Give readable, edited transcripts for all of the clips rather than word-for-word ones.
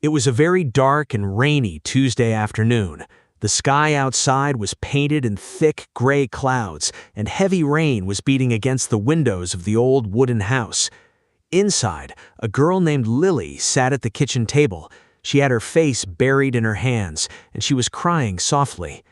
It was a very dark and rainy Tuesday afternoon. The sky outside was painted in thick gray clouds, and heavy rain was beating against the windows of the old wooden house. Inside, a girl named Lily sat at the kitchen table. She had her face buried in her hands, and she was crying softly.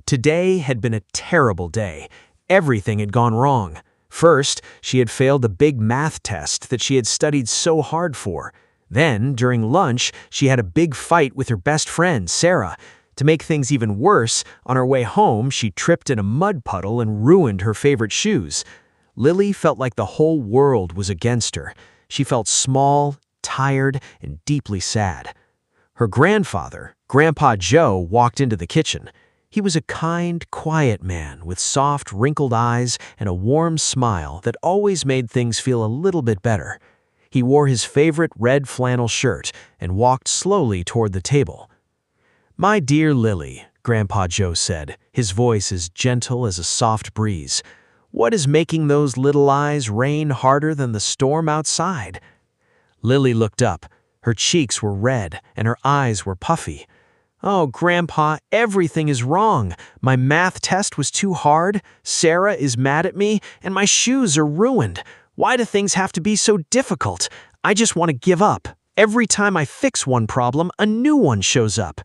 Today had been a terrible day. Everything had gone wrong. First, she had failed a big math test that she had studied so hard for. Then, during lunch, she had a big fight with her best friend, Sarah. To make things even worse, on her way home, she tripped in a mud puddle and ruined her favorite shoes. Lily felt like the whole world was against her. She felt small, tired, and deeply sad. Her grandfather, Grandpa Joe, walked into the kitchen. He was a kind, quiet man with soft, wrinkled eyes and a warm smile that always made things feel a little bit better. He wore his favorite red flannel shirt and walked slowly toward the table. "My dear Lily," Grandpa Joe said, his voice as gentle as a soft breeze, "what is making those little eyes rain harder than the storm outside?" Lily looked up. Her cheeks were red and her eyes were puffy. "Oh, Grandpa, everything is wrong. My math test was too hard, Sarah is mad at me, and my shoes are ruined. Why do things have to be so difficult? I just want to give up. Every time I fix one problem, a new one shows up."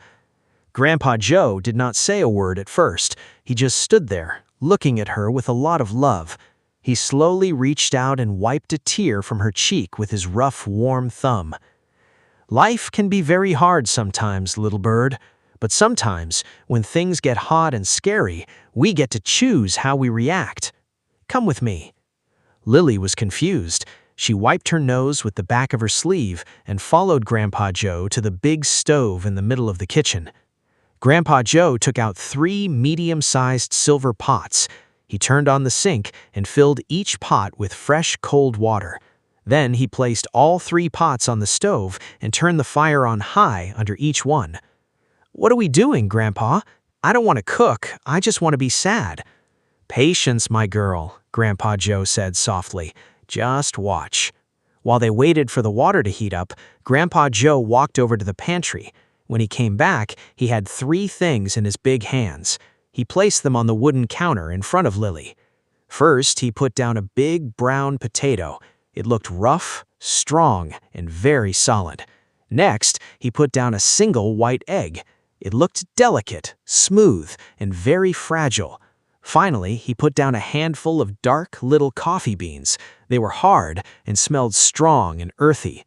Grandpa Joe did not say a word at first. He just stood there, looking at her with a lot of love. He slowly reached out and wiped a tear from her cheek with his rough, warm thumb. "Life can be very hard sometimes, little bird. But sometimes, when things get hot and scary, we get to choose how we react. Come with me." Lily was confused. She wiped her nose with the back of her sleeve and followed Grandpa Joe to the big stove in the middle of the kitchen. Grandpa Joe took out 3 medium-sized silver pots. He turned on the sink and filled each pot with fresh, cold water. Then he placed all 3 pots on the stove and turned the fire on high under each one. "What are we doing, Grandpa? I don't want to cook. I just want to be sad." "Patience, my girl," Grandpa Joe said softly. "Just watch." While they waited for the water to heat up, Grandpa Joe walked over to the pantry. When he came back, he had 3 things in his big hands. He placed them on the wooden counter in front of Lily. First, he put down a big brown potato. It looked rough, strong, and very solid. Next, he put down a single white egg. It looked delicate, smooth, and very fragile. Finally, he put down a handful of dark little coffee beans. They were hard and smelled strong and earthy.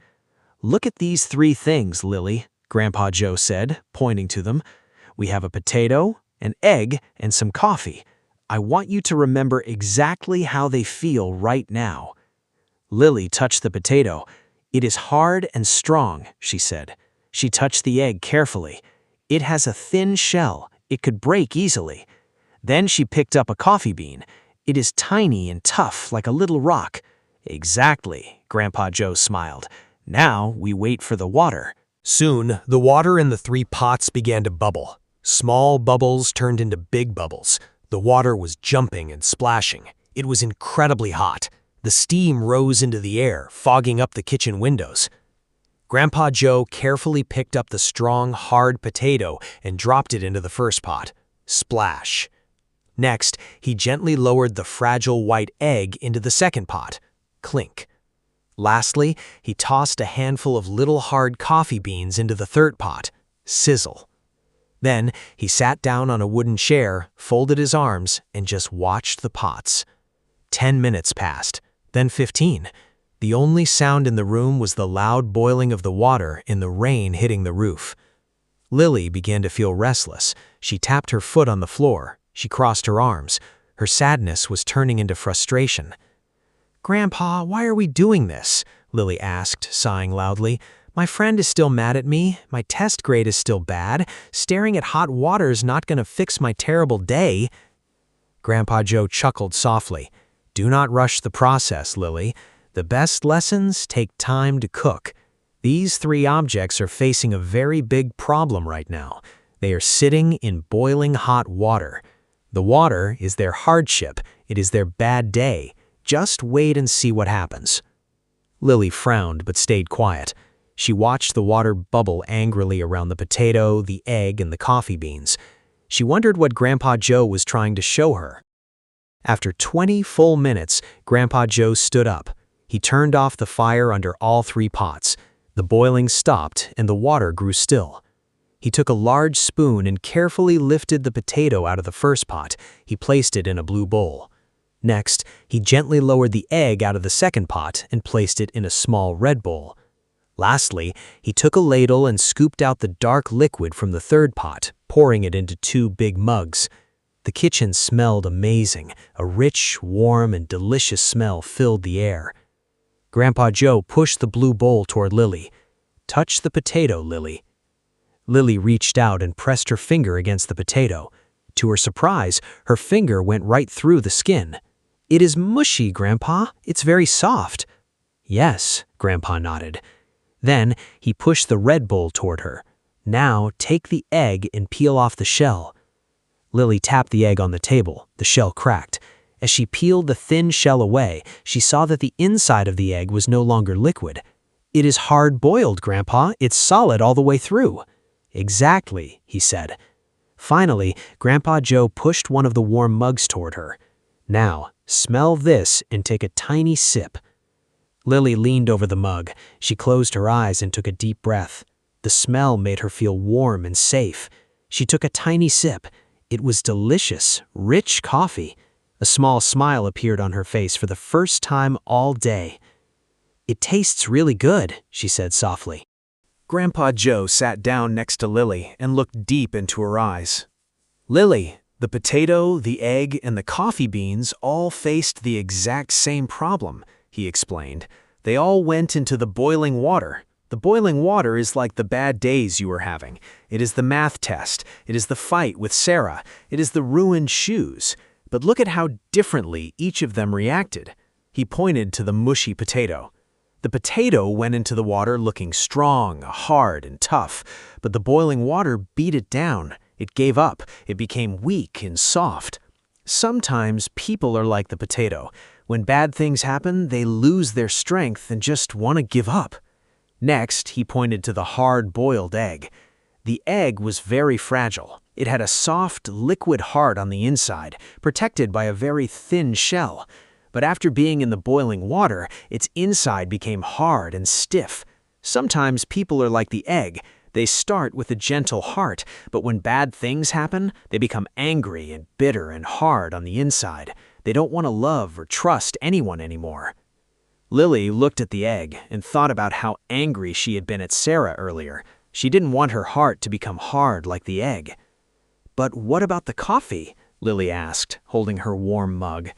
"Look at these 3 things, Lily," Grandpa Joe said, pointing to them. "We have a potato, an egg, and some coffee. I want you to remember exactly how they feel right now." Lily touched the potato. "It is hard and strong," she said. She touched the egg carefully. "It has a thin shell. It could break easily." Then she picked up a coffee bean. "It is tiny and tough like a little rock." "Exactly," Grandpa Joe smiled. "Now we wait for the water." Soon, the water in the 3 pots began to bubble. Small bubbles turned into big bubbles. The water was jumping and splashing. It was incredibly hot. The steam rose into the air, fogging up the kitchen windows. Grandpa Joe carefully picked up the strong, hard potato and dropped it into the first pot. Splash. Next, he gently lowered the fragile white egg into the second pot. Clink. Lastly, he tossed a handful of little hard coffee beans into the third pot. Sizzle. Then, he sat down on a wooden chair, folded his arms, and just watched the pots. 10 minutes passed, then 15. The only sound in the room was the loud boiling of the water in the rain hitting the roof. Lily began to feel restless. She tapped her foot on the floor. She crossed her arms. Her sadness was turning into frustration. "Grandpa, why are we doing this?" Lily asked, sighing loudly. "My friend is still mad at me. My test grade is still bad. Staring at hot water is not going to fix my terrible day." Grandpa Joe chuckled softly. "Do not rush the process, Lily. The best lessons take time to cook. These 3 objects are facing a very big problem right now. They are sitting in boiling hot water. The water is their hardship. It is their bad day. Just wait and see what happens." Lily frowned but stayed quiet. She watched the water bubble angrily around the potato, the egg, and the coffee beans. She wondered what Grandpa Joe was trying to show her. After 20 full minutes, Grandpa Joe stood up. He turned off the fire under all 3 pots. The boiling stopped and the water grew still. He took a large spoon and carefully lifted the potato out of the first pot. He placed it in a blue bowl. Next, he gently lowered the egg out of the second pot and placed it in a small red bowl. Lastly, he took a ladle and scooped out the dark liquid from the third pot, pouring it into 2 big mugs. The kitchen smelled amazing. A rich, warm, and delicious smell filled the air. Grandpa Joe pushed the blue bowl toward Lily. "Touch the potato, Lily." Lily reached out and pressed her finger against the potato. To her surprise, her finger went right through the skin. "It is mushy, Grandpa. It's very soft." "Yes," Grandpa nodded. Then he pushed the red bowl toward her. "Now take the egg and peel off the shell." Lily tapped the egg on the table. The shell cracked. As she peeled the thin shell away, she saw that the inside of the egg was no longer liquid. "It is hard-boiled, Grandpa. It's solid all the way through." "Exactly," he said. Finally, Grandpa Joe pushed one of the warm mugs toward her. "Now, smell this and take a tiny sip." Lily leaned over the mug. She closed her eyes and took a deep breath. The smell made her feel warm and safe. She took a tiny sip. It was delicious, rich coffee. A small smile appeared on her face for the first time all day. "It tastes really good," she said softly. Grandpa Joe sat down next to Lily and looked deep into her eyes. "Lily, the potato, the egg, and the coffee beans all faced the exact same problem," he explained. "They all went into the boiling water. The boiling water is like the bad days you were having. It is the math test. It is the fight with Sarah. It is the ruined shoes. But look at how differently each of them reacted." He pointed to the mushy potato. The potato went into the water looking strong, hard, and tough, but the boiling water beat it down. It gave up. It became weak and soft. Sometimes people are like the potato. When bad things happen, they lose their strength and just want to give up. Next, he pointed to the hard-boiled egg. The egg was very fragile. It had a soft, liquid heart on the inside, protected by a very thin shell. But after being in the boiling water, its inside became hard and stiff. Sometimes people are like the egg. They start with a gentle heart, but when bad things happen, they become angry and bitter and hard on the inside. They don't want to love or trust anyone anymore. Lily looked at the egg and thought about how angry she had been at Sarah earlier. She didn't want her heart to become hard like the egg. "But what about the coffee?" Lily asked, holding her warm mug.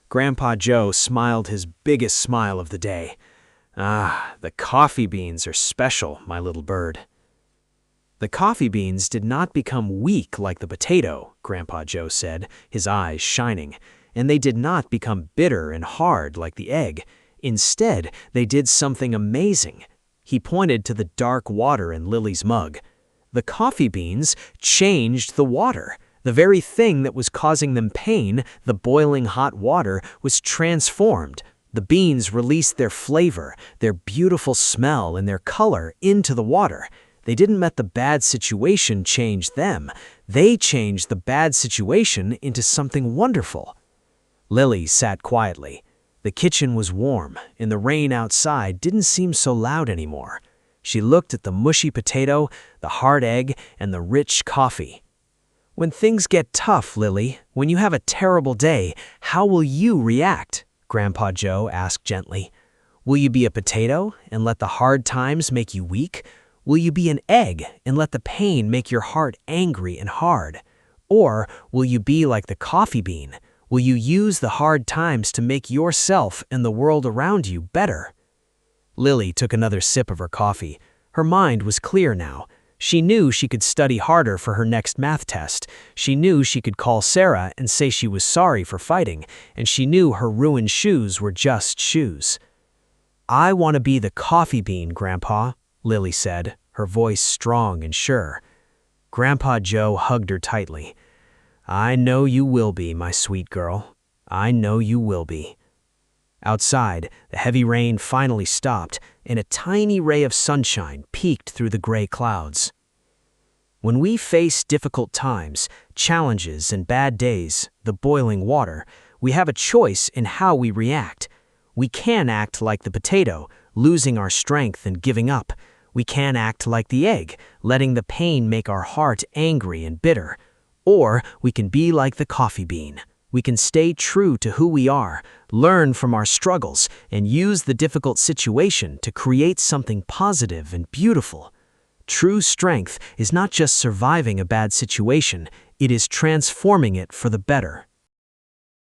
Grandpa Joe smiled his biggest smile of the day. "Ah, the coffee beans are special, my little bird." "The coffee beans did not become weak like the potato," Grandpa Joe said, his eyes shining. "And they did not become bitter and hard like the egg. Instead, they did something amazing." He pointed to the dark water in Lily's mug. The coffee beans changed the water. The very thing that was causing them pain, the boiling hot water, was transformed. The beans released their flavor, their beautiful smell, and their color into the water. They didn't let the bad situation change them. They changed the bad situation into something wonderful. Lily sat quietly. The kitchen was warm, and the rain outside didn't seem so loud anymore. She looked at the mushy potato, the hard egg, and the rich coffee. "When things get tough, Lily, when you have a terrible day, how will you react?" Grandpa Joe asked gently. "Will you be a potato and let the hard times make you weak? Will you be an egg and let the pain make your heart angry and hard? Or will you be like the coffee bean? Will you use the hard times to make yourself and the world around you better?" Lily took another sip of her coffee. Her mind was clear now. She knew she could study harder for her next math test. She knew she could call Sarah and say she was sorry for fighting, and she knew her ruined shoes were just shoes. "I want to be the coffee bean, Grandpa," Lily said, her voice strong and sure. Grandpa Joe hugged her tightly. "I know you will be, my sweet girl. I know you will be." Outside, the heavy rain finally stopped, and a tiny ray of sunshine peeked through the gray clouds. When we face difficult times, challenges, and bad days, the boiling water, we have a choice in how we react. We can act like the potato, losing our strength and giving up. We can act like the egg, letting the pain make our heart angry and bitter. Or we can be like the coffee bean. We can stay true to who we are, learn from our struggles, and use the difficult situation to create something positive and beautiful. True strength is not just surviving a bad situation, it is transforming it for the better.